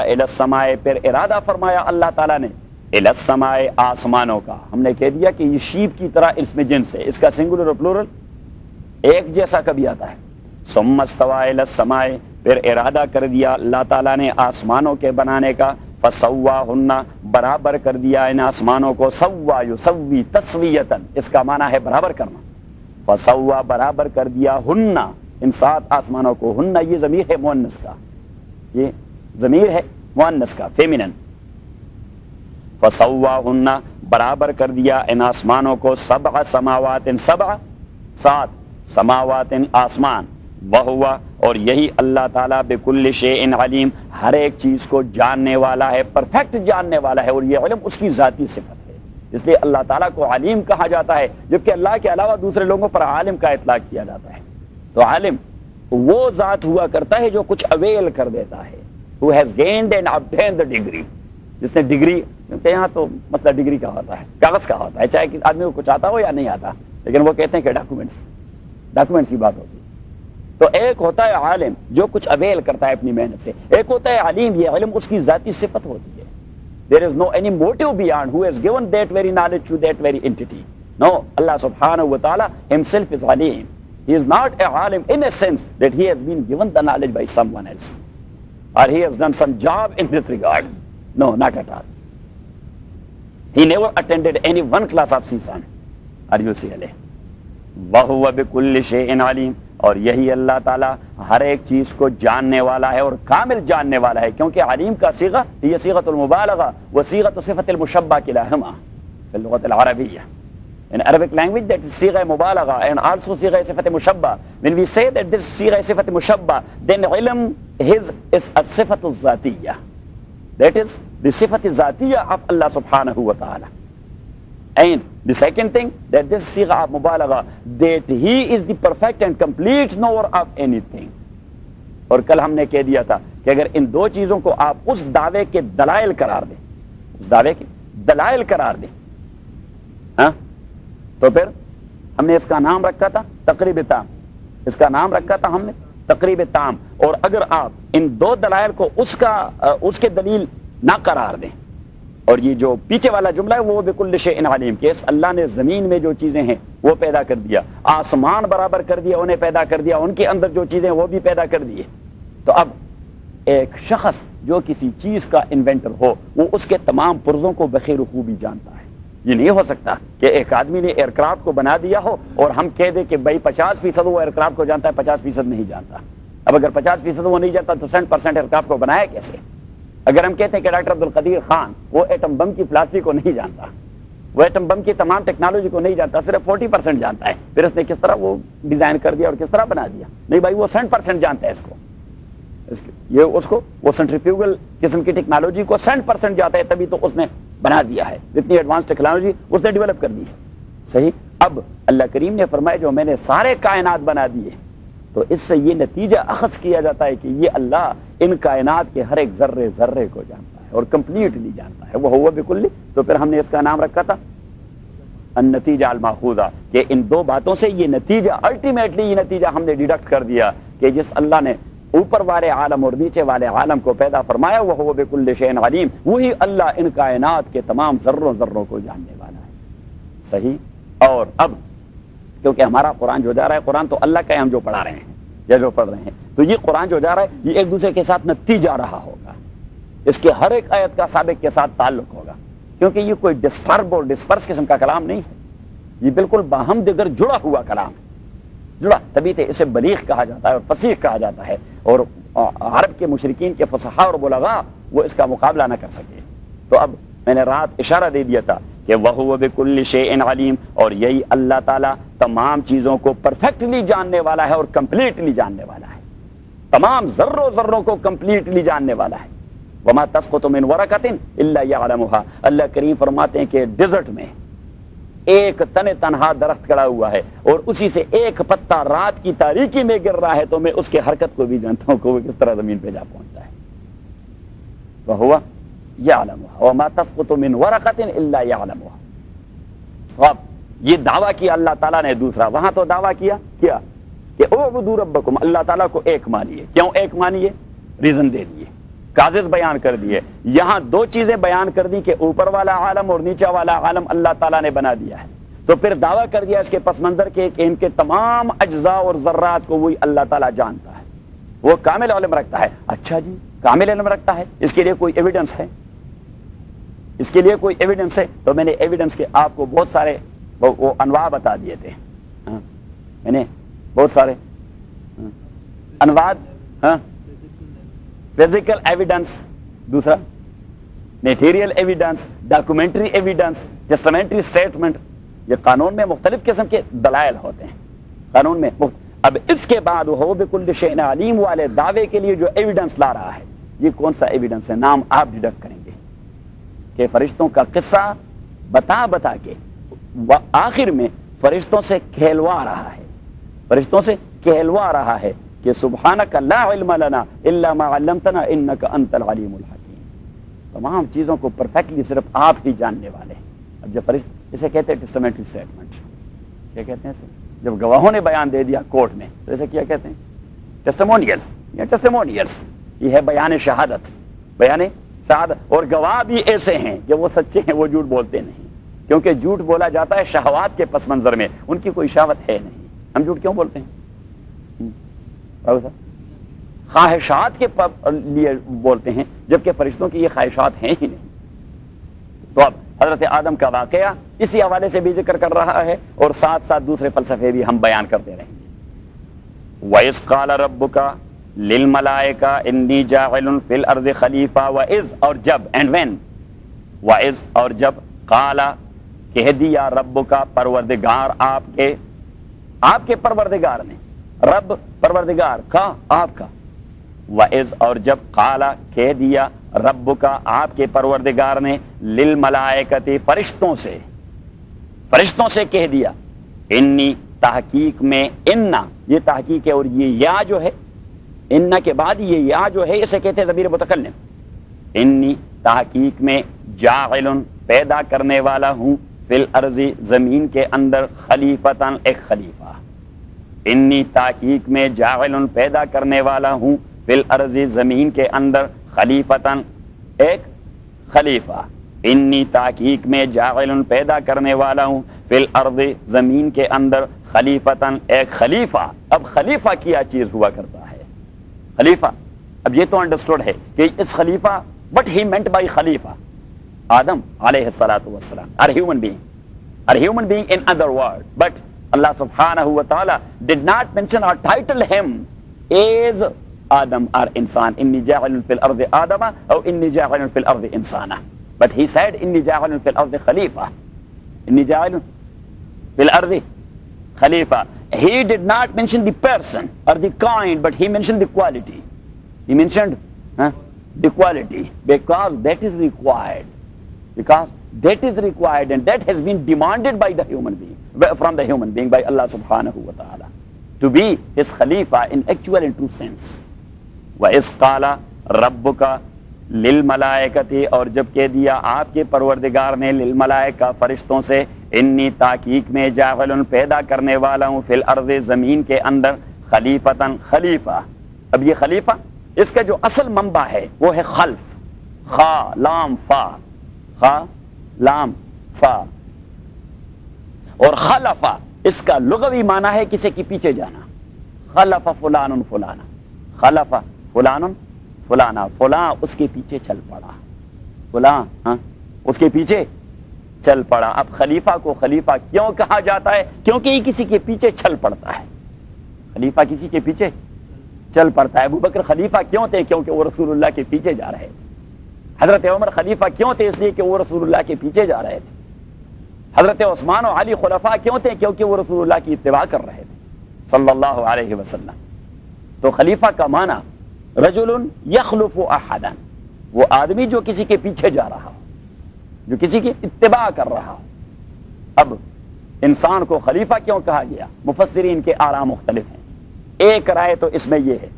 الی السماء پھر ارادہ فرمایا اللہ تعالیٰ نے الی السماء آسمانوں کا. ہم نے کہہ دیا کہ یہ شیپ کی طرح اس میں جنس ہے, اس کا سنگولر اور پلورل ایک جیسا کبھی آتا ہے. ثم استوى الی السماء پھر ارادہ کر دیا اللہ تعالیٰ نے آسمانوں کے بنانے کا. فسواہن برابر کر دیا ان آسمانوں کو. سوا یسوی تسویتن اس کا معنی ہے برابر کرنا. فسوا برابر کر دیا ہن ان 7 آسمانوں کو. ہن یہ ضمیر ہے مؤنث کا, یہ ضمیر ہے مؤنث کا فیمینن. فسواہن برابر کر دیا ان آسمانوں کو. 7 سماوات 7 سماوات آسمان. وہوا اور یہی اللہ تعالیٰ بکل شیء علیم ہر ایک چیز کو جاننے والا ہے, پرفیکٹ جاننے والا ہے, اور یہ علم اس کی ذاتی صفت ہے. اس لیے اللہ تعالیٰ کو علیم کہا جاتا ہے, جبکہ اللہ کے علاوہ دوسرے لوگوں پر عالم کا اطلاق کیا جاتا ہے. تو عالم وہ ذات ہوا کرتا ہے جو کچھ اویل کر دیتا ہے, who has gained and obtained the degree. جس نے ڈگری, کیونکہ یہاں تو مسئلہ ڈگری کا ہوتا ہے, کاغذ کا ہوتا ہے, چاہے کہ آدمی کو کچھ آتا ہو یا نہیں آتا, لیکن وہ کہتے ہیں کہ ڈاکومنٹس کی بات ہوتی ہے. تو ایک ہوتا ہے عالم جو کچھ اویل کرتا ہے اپنی محنت سے, ایک ہوتا ہے علیم, یہ علم اس کی ذاتی صفت ہوتی ہے. There is no any motive beyond who has given that very knowledge to that very entity. No, Allah subhanahu wa ta'ala himself is alim. He is not a alim in a sense that he has been given the knowledge by someone else, or he has done some job in this regard. No, not at all. He never attended any one class of CSUN or UCLA. وَهُوَ بِكُلِّ شَيْءٍ عَلِيمٍ اور یہی اللہ تعالیٰ ہر ایک چیز کو جاننے والا ہے اور کامل جاننے والا ہے. کیونکہ علیم کا صیغہ یہ صیغۃ المبالغہ و صیغۃ صفت المشبہ کلاہما فی اللغۃ العربیہ. In Arabic language that is صیغہ مبالغہ and also صیغہ صفت مشبہ. When we say that this صیغہ صفت مشبہ, then علم his is الصفت الذاتیہ. That is the صفت ذاتیہ of Allah subhanahu wa ta'ala. And the second thing, that this صیغہ of مبالغہ, that he is the perfect and complete knower of anything. اور کل ہم نے کہہ دیا تھا کہ اگر ان 2 چیزوں کو آپ اس دعوے کے دلائل قرار دیں, اس دعوے کے دلائل قرار دیں, ہاں, تو پھر ہم نے اس کا نام رکھا تھا تقریب تام. اس کا نام رکھا تھا ہم نے تقریب تام. اور اگر آپ ان 2 دلائل کو اس کے دلیل نہ قرار دیں, اور یہ جو پیچھے والا جملہ ہے وہ بکل شیء علیم, کہ اللہ نے زمین میں جو چیزیں ہیں وہ پیدا کر دیا, آسمان برابر کر دیا, انہیں پیدا کر دیا, ان کے اندر جو چیزیں وہ بھی پیدا کر دیے. تو اب ایک شخص جو کسی چیز کا انوینٹر ہو وہ اس کے تمام پرزوں کو بخیر خوبی جانتا ہے. یہ نہیں ہو سکتا کہ ایک آدمی نے ایئر کرافٹ کو بنا دیا ہو اور ہم کہہ دیں کہ بھائی 50% وہ ایئر کرافٹ کو جانتا ہے, 50% نہیں جانتا. اب اگر 50% وہ نہیں جانتا تو 100% ایئر کرافٹ کو بنایا کیسے؟ اگر ہم کہتے ہیں کہ ڈاکٹر عبدالقدیر خان وہ ایٹم بم کی فلاسفی کو نہیں جانتا, وہ ایٹم بم کی تمام ٹیکنالوجی کو نہیں جانتا, صرف 40% جانتا ہے, پھر اس نے کس طرح وہ ڈیزائن کر دیا اور کس طرح بنا دیا؟ نہیں بھائی, وہ 100% جانتا ہے اس کو, یہ اس کو وہ سینٹریفیوگل قسم کی ٹیکنالوجی کو 100% جاتا ہے, تبھی تو اس نے بنا دیا ہے. اتنی ایڈوانس ٹیکنالوجی اس نے ڈیولپ کر دی ہے. صحیح. اب اللہ کریم نے فرمایا جو میں نے سارے کائنات بنا دیے, تو اس سے یہ نتیجہ اخذ کیا جاتا ہے کہ یہ اللہ ان کائنات کے ہر ایک ذرے ذرے کو جانتا ہے اور کمپلیٹلی جانتا ہے. وہ ہوا بکلی. تو پھر ہم نے اس کا نام رکھا تھا النتیجہ الماخوذہ, کہ ان 2 باتوں سے یہ نتیجہ, الٹیمیٹلی یہ نتیجہ ہم نے ڈیڈکٹ کر دیا کہ جس اللہ نے اوپر والے عالم اور نیچے والے عالم کو پیدا فرمایا وہ ہوا بکل شیء علیم, وہی اللہ ان کائنات کے تمام ذروں کو جاننے والا ہے. صحیح. اور اب کیونکہ ہمارا قرآن جو جا رہا ہے, قرآن تو اللہ کا ہے, ہم جو پڑھا رہے ہیں یا جو پڑھ رہے ہیں, تو یہ قرآن جو جا رہا ہے یہ ایک دوسرے کے ساتھ نتیجہ رہا ہوگا. اس کے ہر ایک آیت کا سابق کے ساتھ تعلق ہوگا, کیونکہ یہ کوئی ڈسٹرب اور ڈسپرس قسم کا کلام نہیں ہے, یہ بالکل باہم دیگر جڑا ہوا کلام ہے. جڑا, تبھی تو اسے بلیغ کہا جاتا ہے اور فصیح کہا جاتا ہے, اور عرب کے مشرکین کے فصحاء اور بلغاء وہ اس کا مقابلہ نہ کر سکے. تو اب میں نے رات اشارہ دے دیا تھا کہ وَهُوَ بِكُلِّ شَيْءٍ عَلِيمٍ, اور یہی اللہ تعالیٰ تمام چیزوں کو پرفیکٹلی جاننے والا ہے اور کمپلیٹلی جاننے والا ہے, تمام ذروں کو کمپلیٹلی جاننے والا ہے. وَمَا تَسْقُطُ مِنْ وَرَقَةٍ إِلَّا يَعْلَمُهَا, اللہ کریم فرماتے ہیں کہ ڈیزرٹ میں ایک تن تنہا درخت کھڑا ہوا ہے اور اسی سے ایک پتا رات کی تاریکی میں گر رہا ہے تو میں اس کے حرکت کو بھی جانتا ہوں کہ وہ کس طرح زمین پہ جا پہنچتا ہے. وَهُوَ يَعْلَمُهَا وَمَا تَسْقُطُ مِنْ وَرَقَةٍ إِلَّا يَعْلَمُهَا. اب یہ دعویٰ کیا اللہ تعالیٰ نے دوسرا, وہاں تو دعویٰ کیا کہ اعبدوا ربکم, اللہ تعالیٰ کو ایک مانیے. کیوں ایک مانیے؟ ریزن دے دیے, کازز بیان کر دیے. یہاں دو چیزیں بیان کر دی کہ اوپر والا عالم اور نیچے والا عالم اللہ تعالیٰ نے بنا دیا ہے. تو پھر دعویٰ کر دیا اس کے پس منظر کے کہ ان کے تمام اجزاء اور ذرات کو وہی اللہ تعالیٰ جانتا ہے, وہ کامل علم رکھتا ہے. اچھا جی, کامل علم رکھتا ہے, اس کے لیے کوئی ایویڈنس ہے؟ اس کے لیے کوئی ایویڈنس ہے؟ تو میں نے ایویڈنس کے آپ کو بہت سارے وہ انواع بتا دیے تھے. میں نے بہت سارے انواع, فزیکل ایویڈنس, دوسرا material evidence, documentary evidence, testamentary statement. یہ قانون میں مختلف قسم کے دلائل ہوتے ہیں قانون میں. اب اس کے بعد وہ بکل شیء علیم والے دعوے کے لیے جو ایویڈنس لا رہا ہے, یہ کون سا ایویڈنس ہے؟ نام آپ ڈیڈکٹ کریں گے کہ فرشتوں کا قصہ بتا کے آخر میں فرشتوں سے کہلوا رہا ہے, فرشتوں سے کہلوا رہا ہے کہ سبحانک لا علم لنا الا ما علمتنا انک انت العلیم الحکیم. تمام چیزوں کو پرفیکٹلی صرف آپ ہی جاننے والے ہیں. اب جب فرشتے, اسے کہتے ہیں ٹیسٹامنٹری اسٹیٹمنٹ, کیا کہتے ہیں اسے؟ جب گواہوں نے بیان دے دیا کورٹ میں تو اسے کیا کہتے ہیں؟ ٹیسٹیمونیلز. یا ٹیسٹیمونیلز یہ ہے بیان شہادت, بیان شہادت. اور گواہ بھی ایسے ہیں کہ وہ سچے ہیں, وہ جھوٹ بولتے نہیں, کیونکہ جھوٹ بولا جاتا ہے شہوات کے پس منظر میں, ان کی کوئی شہوت ہے نہیں. ہم جھوٹ کیوں بولتے ہیں؟ خواہشات کے لیے بولتے ہیں, جبکہ فرشتوں کی یہ خواہشات ہیں ہی نہیں. تو اب حضرت آدم کا واقعہ اسی حوالے سے بھی ذکر کر رہا ہے, اور ساتھ ساتھ دوسرے فلسفے بھی ہم بیان کرتے رہیں گے. وَإِذْ قَالَ رَبُّكَ لِلْمَلَائِكَةِ إِنِّي جَاعِلٌ فِي الْأَرْضِ خَلِيفَةً وَإِذْ اور جب, اینڈ وین, وَإِذْ اور جب, قَالَ کہہ دیا, رب کا پروردگار آپ کے پروردگار نے, رب پروردگار کا آپ کا. وَإِذْ اور جب, قَالَ کہہ دیا, رب کا آپ کے پروردگار نے, للملائکتی فرشتوں سے کہہ دیا, انی تحقیق میں, انا یہ تحقیق ہے اور یہ یا جو ہے, انا کے بعد یہ یا جو ہے اسے کہتے ہیں ضمیر متکلم. انی تحقیق میں, جاعل پیدا کرنے والا ہوں, فی الارض زمین کے اندر, خلیفتاً ایک خلیفہ. انی تحقیق میں, جاعل پیدا کرنے والا ہوں, فی الارض زمین کے اندر, خلیفتاً ایک خلیفہ. انی تحقیق میں, جاعل پیدا کرنے والا ہوں, فی الارض زمین کے اندر, خلیفتاً ایک خلیفہ. اب خلیفہ کیا چیز ہوا کرتا ہے؟ خلیفہ, اب یہ تو انڈرسٹوڈ ہے کہ اس خلیفہ, بٹ ہی مینٹ بائی خلیفہ آدم علیہ الصلوۃ والسلام are human being in other word, but Allah subhanahu wa ta'ala did not mention or title him as Adam or insan. Inni ja'ilun fil ardi Adama or inni ja'ilun fil ardi insana, but he said inni ja'ilun fil ardi khalifa. Inni ja'ilun fil ardi khalifa. He did not mention the person or the kind, but he mentioned the quality. He mentioned the quality because that is required. Because that is required and that has been demanded by the human being, from the human being, by Allah subhanahu wa ta'ala, to be his khalifa in actual and true sense. وَإِذْ قَالَ رَبُّكَ لِلْمَلَائِكَةِ اور جب کہہ دیا آپ کے پروردگار نے, للملائکہ فرشتوں سے, انی تحقیق میں, جاعل پیدا کرنے والا ہوں, فی الارض زمین کے اندر, خلیفتاً خلیفہ. اب یہ خلیفہ اس کا جو اصل منبع ہے وہ ہے خلف, خا لام فا, خا لام فا. اور خلفہ اس کا لغوی معنی ہے کسی کے پیچھے جانا. خلف فلان فلانا, خلف فلان فلانا, فلاں اس کے پیچھے چل پڑا, فلاں اس کے پیچھے چل پڑا. اب خلیفہ کو خلیفہ کیوں کہا جاتا ہے؟ کیونکہ یہ کسی کے پیچھے چل پڑتا ہے. خلیفہ کسی کے پیچھے چل پڑتا ہے. ابو بکر خلیفہ کیوں تھے؟ کیونکہ وہ رسول اللہ کے پیچھے جا رہے تھے. حضرت عمر خلیفہ کیوں تھے؟ اس لیے کہ وہ رسول اللہ کے پیچھے جا رہے تھے. حضرت عثمان و علی خلفاء کیوں تھے؟ کیونکہ وہ رسول اللہ کی اتباع کر رہے تھے صلی اللہ علیہ وسلم. تو خلیفہ کا معنی رجل یخلف احدا, وہ آدمی جو کسی کے پیچھے جا رہا ہو, جو کسی کی اتباع کر رہا ہو. اب انسان کو خلیفہ کیوں کہا گیا؟ مفسرین کے آراء مختلف ہیں۔ ایک رائے تو اس میں یہ ہے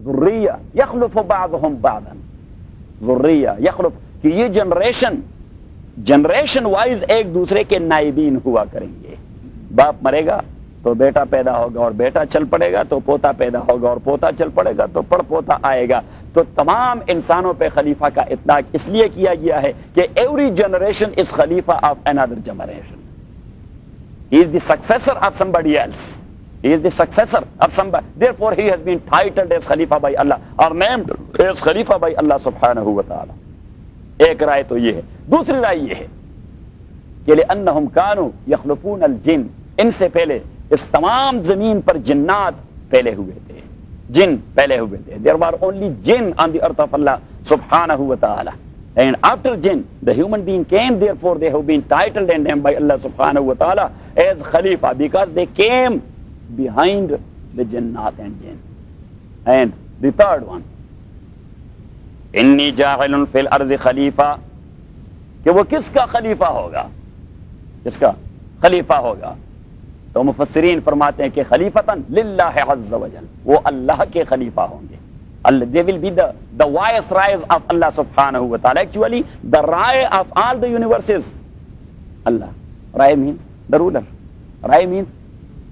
ذریہ یخلف بعضهم بعضا، ذریہ یخلف کہ یہ جنریشن وائز ایک دوسرے کے نائبین ہوا کریں گے۔ باپ مرے گا تو بیٹا پیدا ہوگا اور بیٹا چل پڑے گا تو پوتا پیدا ہوگا اور پوتا چل پڑے گا تو پڑ پوتا آئے گا۔ تو تمام انسانوں پہ خلیفہ کا اطلاق اس لیے کیا گیا ہے کہ ایوری جنریشن از خلیفہ of another generation. He is the successor of somebody else. He is the successor of somebody. Therefore he has been titled as Khalifa by Allah or named as Khalifa by Allah subhanahu wa ta'ala. ایک رائے تو یہ ہے۔ دوسری رائے یہ ہے کہ لأنهم كانوا يخلفون الجن، ان سے پہلے اس تمام زمین پر جنات پھیلے ہوئے تھے، جن پھیلے ہوئے تھے۔ There were only jinn on the earth of Allah subhanahu wa ta'ala. And after jinn, the human being came, therefore they have been titled and named by Allah subhanahu wa ta'ala as Khalifa because they came behind the jinnat and jinn. And the third one, انی جاعل فی الارض خلیفہ، کہ وہ کس کا خلیفہ ہوگا؟ کس کا خلیفہ ہوگا؟ تو مفسرین فرماتے ہیں کہ خلیفتاً للہ عز وجل، وہ اللہ کے خلیفہ ہوں گے۔ They will be the viceroys of Allah subhanahu wa ta'ala. Actually, the Rai of all the universes, Allah. Rai means the ruler. Rai means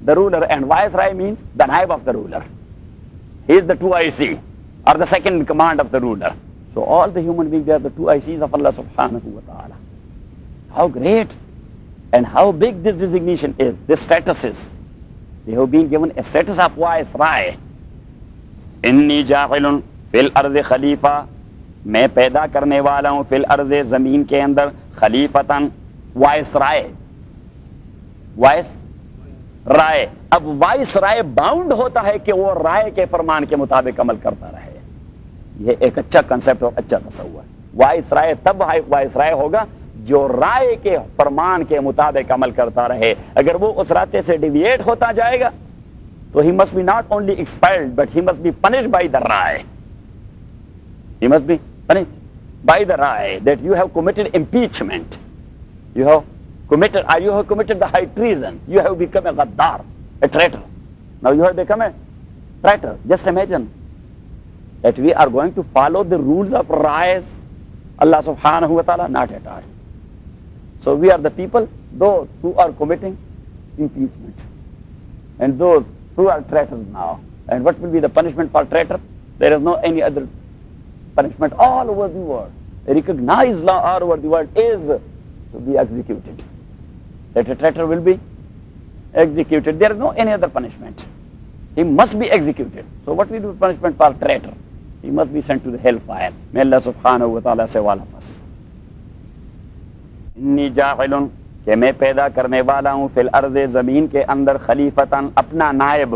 the ruler, and viceroy means the naib of the ruler. He is the 2IC, or the second in command of the ruler. So all the human beings, they are the 2ICs of Allah subhanahu wa ta'ala. How great and how big this designation is, this status is. They have been given a status of viceroy. انی جاعل فی الارض خلیفہ، میں پیدا کرنے والا ہوں فی الارض، زمین کے اندر، خلیفتاً، وائس رائے، وائس رائے۔ اب وائس رائے باؤنڈ ہوتا ہے کہ وہ رائے کے فرمان کے مطابق عمل کرتا رہے۔ یہ ایک اچھا کنسپٹ اور اچھا تصور۔ وائس رائے تب وائس رائے ہوگا جو رائے کے فرمان کے مطابق عمل کرتا رہے۔ اگر وہ اس راستے سے ڈیویٹ ہوتا جائے گا تو he must be not only expelled but he must be punished by the Rai. He must be punished by the Rai that you have committed impeachment. You have committed the high treason. You have become a Ghaddar, a traitor. Now you have become a traitor. Just imagine that we are going to follow the rules of Rais, Allah subhanahu wa ta'ala, not at all. So we are the people, those who are committing impeachment, and those who are traitors now. And what will be the punishment for traitor? There is no any other punishment all over the world. A recognized law all over the world is to be executed. That a traitor will be executed. There is no any other punishment. He must be executed. So what will be the punishment for traitor? He must be sent to the hellfire. May Allah subhanahu wa ta'ala save all of us. انی جاعل، کہ میں پیدا کرنے والا ہوں فی الارض، زمین کے اندر، خلیفتاً، اپنا نائب،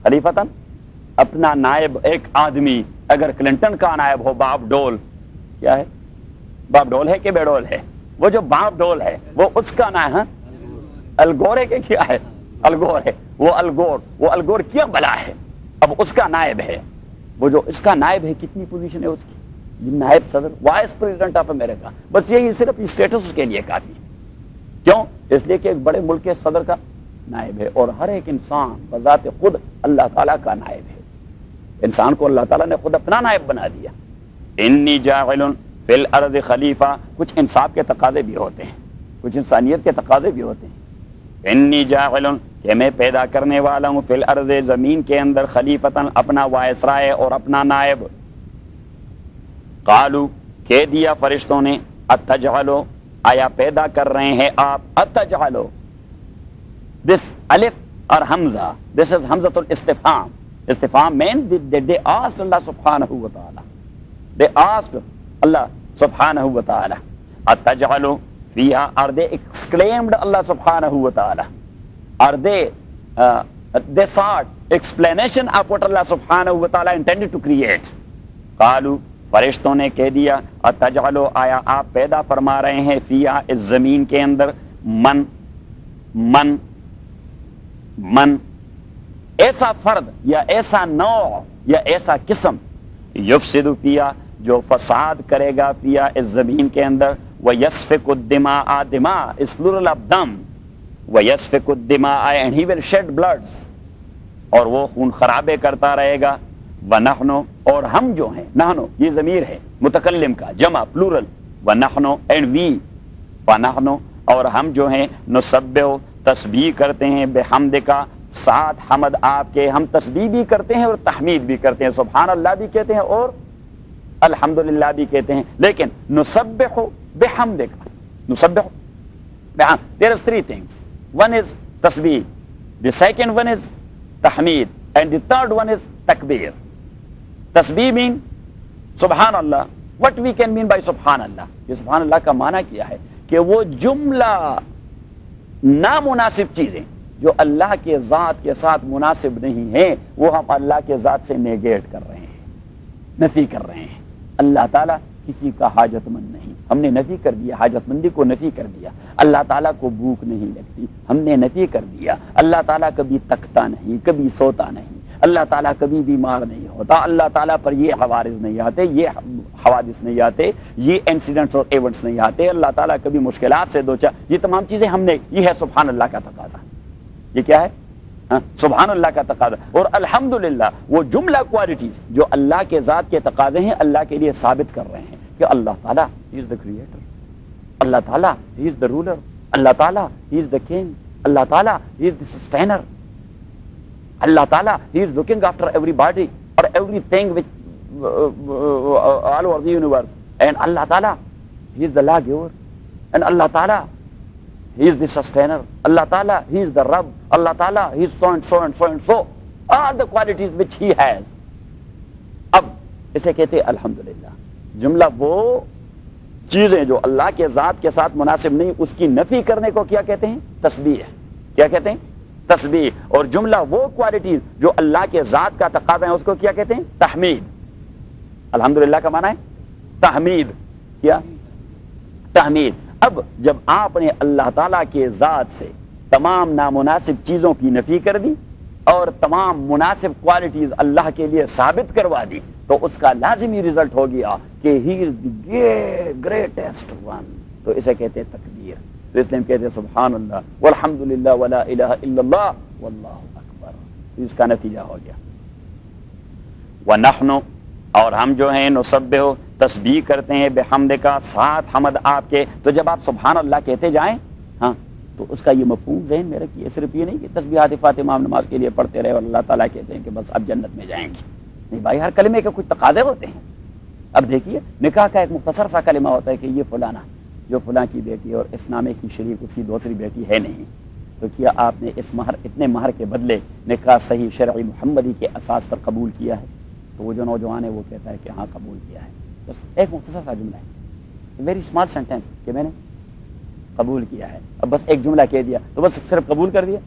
خلیفتاً اپنا نائب، ایک آدمی۔ اگر کلنٹن کا نائب ہو باپ ڈول، کیا ہے؟ باپ ڈول ہے کہ بیڈول ہے؟ وہ جو باپ ڈول ہے وہ اس کا نائب ہے۔ الگور ہے کہ کیا ہے؟ الگور ہے۔ وہ الگور کیا بلا ہے، اب اس کا نائب ہے۔ وہ جو اس کا نائب ہے، کتنی پوزیشن ہے اس کی؟ نائب صدر، وائس پریزیڈنٹ آف امریکہ۔ بس یہی صرف اسٹیٹس اس کے لیے کافی ہے۔ کیوں؟ اس لیے کہ ایک بڑے ملک کے صدر کا نائب ہے، اور ہر ایک انسان بذات خود اللہ تعالیٰ کا نائب ہے۔ انسان کو اللہ تعالیٰ نے خود اپنا نائب بنا دیا۔ انی جاعل فی الارض خلیفہ، کچھ انصاف کے تقاضے بھی ہوتے ہیں، کچھ انسانیت کے تقاضے بھی ہوتے ہیں۔ انی جاعل، کہ میں پیدا کرنے والا ہوں فی الارض، زمین کے اندر، خلیفتاً، اپنا وائسرائے اور اپنا نائب۔ قالو، کہہ دیا فرشتوں نے، اتجعلو، آیا پیدا کر رہے ہیں آپ، اتجعلو، this alif or hamza, this is hamzatul istifham. Istifham means that they asked Allah subhanahu wa ta'ala, they asked Allah subhanahu wa ta'ala, ataj'alu fiha, are they exclaimed Allah subhanahu wa ta'ala, are they sought explanation of what Allah subhanahu wa ta'ala intended to create. قالو، فرشتوں نے کہہ دیا، اتجعلو، آیا آپ پیدا فرما رہے ہیں، فیہا، اس زمین کے اندر، من ایسا فرد یا ایسا نوع یا ایسا قسم، یفسد فیہا، جو فساد کرے گا، فیہا، اس زمین کے اندر، وَيَسْفِكُ الدِّمَاءَ دِمَاء is plural of dam. وَيَسْفِكُ الدِّمَاءَ and he will shed bloods. اور وہ خون خرابے کرتا رہے گا. وَنَحْنُ اور ہم جو ہیں, نحنو یہ ضمیر ہے متکلم کا, جمع plural. وَنَحْنُ and we. وَنَحْنُ اور ہم جو ہیں, نُسَبِّحُ تسبیح کرتے ہیں, بِحَمْدِکَ ساتھ حمد آپ کے. ہم تسبیح بھی کرتے ہیں اور تحمید بھی کرتے ہیں, سبحان اللہ بھی کہتے ہیں اور الحمدللہ بھی کہتے ہیں. لیکن نسبح بحمدک, نسبح there is three things. One is tasbih, the second one is tahmeed, and the third one is takbir. Tasbih mean subhanallah. What we can mean by subhanallah? یہ subhanallah کا معنی کیا ہے کہ وہ جملہ نامناسب چیزیں جو اللہ کے ذات کے ساتھ مناسب نہیں ہیں وہ ہم اللہ کے ذات سے نیگیٹ کر رہے ہیں, نفی کر رہے ہیں. اللہ تعالیٰ کسی کا حاجت مند نہیں, ہم نے نفی کر دیا, حاجت مندی کو نفی کر دیا. اللہ تعالیٰ کو بھوک نہیں لگتی, ہم نے نفی کر دیا. اللہ تعالیٰ کبھی تکتا نہیں, کبھی سوتا نہیں. اللہ تعالیٰ کبھی بیمار نہیں ہوتا. اللہ تعالیٰ پر یہ حوادث نہیں آتے, یہ حوادث نہیں آتے, یہ انسیڈنٹس اور ایونٹس نہیں آتے. اللہ تعالیٰ کبھی مشکلات سے دوچار. یہ تمام چیزیں ہم نے, یہ ہے سبحان اللہ کا تقاضا. یہ کیا ہے؟ سبحان اللہ کا تقاضا. اور الحمدللہ وہ جملہ کوالٹیز جو اللہ کے ذات کے تقاضے ہیں اللہ کے لیے ثابت کر رہے ہیں کہ اللہ تعالیٰ ہی از دا کریٹر, اللہ تعالیٰ ہی از دا رولر, اللہ تعالیٰ ہی از دا کنگ, اللہ تعالیٰ ہی از دا سسٹینر, اللہ تعالیٰ he is looking after everybody اور everything which all over the universe. And اللہ تعالیٰ he is the law giver, and اللہ تعالیٰ He is the sustainer. Allah Ta'ala, He is the Rabb. Allah Ta'ala, He is so and so and so and so. All the qualities which He has. اب اسے کہتے ہیں الحمدللہ. جملہ وہ چیزیں جو اللہ کے ذات کے ساتھ مناسب نہیں اس کی نفی کرنے کو کیا کہتے ہیں؟ تسبیح. کیا کہتے ہیں؟ تسبیح. اور جملہ وہ کوالٹیز جو اللہ کے ذات کا تقاضا ہے اس کو کیا کہتے ہیں؟ تحمید. الحمدللہ کا معنی ہے تحمید. کیا؟ تحمید. اب جب آپ نے اللہ تعالیٰ کے ذات سے تمام نامناسب چیزوں کی نفی کر دی اور تمام مناسب کوالٹیز اللہ کے لیے ثابت کروا دی تو اس کا لازمی رزلٹ ہو گیا کہ ہی از دی گریٹسٹ ون. تو اسے کہتے ہیں تکبیر. تو اس لیے ہم کہتے ہیں سبحان اللہ والحمدللہ ولا الہ الا اللہ واللہ اکبر. تو اس کا نتیجہ ہو گیا. وَنَحْنُ اور ہم جو ہیں نسبح تسبیح کرتے ہیں بحمد کا ساتھ حمد آپ کے. تو جب آپ سبحان اللہ کہتے جائیں ہاں تو اس کا یہ مفہوم ذہن میں رکھیے. صرف یہ نہیں کہ تسبیحات فاطمہ نماز کے لیے پڑھتے رہے اور اللہ تعالیٰ کہتے ہیں کہ بس اب جنت میں جائیں گے. نہیں بھائی, ہر کلمے کے کچھ تقاضے ہوتے ہیں. اب دیکھیے نکاح کا ایک مختصر سا کلمہ ہوتا ہے کہ یہ فلانا جو فلاں کی بیٹی اور اس نامے کی شریک اس کی دوسری بیٹی ہے نہیں, تو کیا آپ نے اس مہر اتنے مہر کے بدلے نکاح صحیح شرعی محمدی کے اساس پر قبول کیا ہے؟ تو وہ جو نوجوان ہے وہ کہتا ہے کہ ہاں قبول کیا ہے. بس ایک مختصر سا جملہ ہے, ویری اسمال سینٹینس کہ میں نے قبول کیا ہے. اب بس ایک جملہ کہہ دیا تو بس صرف قبول کر دیا؟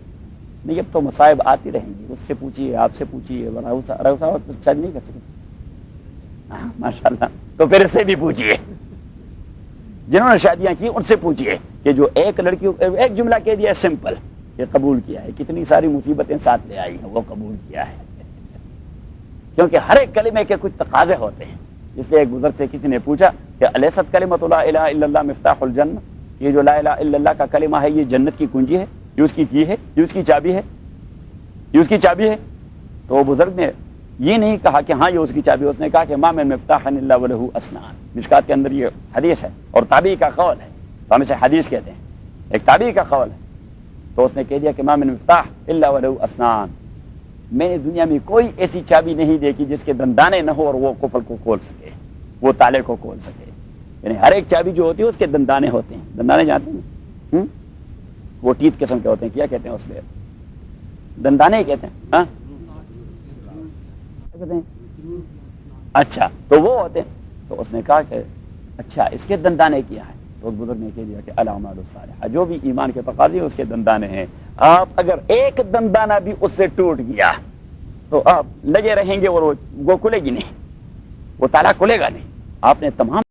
نہیں, اب تو مصائب آتی رہیں گی. اس سے پوچھیے, آپ سے پوچھیے, شاید نہیں کر سکتے ماشاء اللہ, تو پھر اس سے بھی پوچھیے. جنہوں نے شادیاں کی ان سے پوچھیے کہ جو ایک لڑکی ایک جملہ کہہ دیا سمپل کہ قبول کیا ہے, کتنی ساری مصیبتیں ساتھ لے آئی ہیں, وہ قبول کیا ہے. کیونکہ ہر ایک کلمے کے کچھ تقاضے ہوتے ہیں. اس لیے ایک بزرگ سے کسی نے پوچھا کہ الیست کلمۃ لا الہ الا اللہ مفتاح الجنہ, یہ جو لا الہ الا اللہ کا کلمہ ہے یہ جنت کی کنجی ہے, یہ اس کی کی ہے, یہ اس کی چابی ہے, یہ اس کی چابی ہے. تو وہ بزرگ نے یہ نہیں کہا کہ ہاں یہ اس کی چابی, اس نے کہا کہ ما من مفتاح الا ولہ اسنان. مشکات کے اندر یہ حدیث ہے اور تابعی کا قول ہے, تو ہم اسے حدیث کہتے ہیں, ایک تابعی کا قول ہے. تو اس نے کہہ دیا کہ ما من مفتاح الا ولہ اسنان, میں نے دنیا میں کوئی ایسی چابی نہیں دیکھی جس کے دندانے نہ ہو اور وہ قفل کو کھول سکے, وہ تالے کو کھول سکے. یعنی ہر ایک چابی جو ہوتی ہے اس کے دندانے ہوتے ہیں. دندانے جانتے ہیں وہ ٹیتھ قسم کے ہوتے ہیں, کیا کہتے ہیں اس پہ؟ دندانے ہی کہتے ہیں. ہاں کہتے ہیں اچھا, تو وہ ہوتے ہیں. تو اس نے کہا کہ اچھا اس کے دندانے کیا ہے؟ تو بزرگ نے کہہ دیا کہ الاعمال الصالحہ, جو بھی ایمان کے تقاضے اس کے دندانے ہیں. آپ اگر ایک دندانہ بھی اس سے ٹوٹ گیا تو آپ لگے رہیں گے اور وہ کھلے گی نہیں, وہ تالا کھلے گا نہیں. آپ نے تمام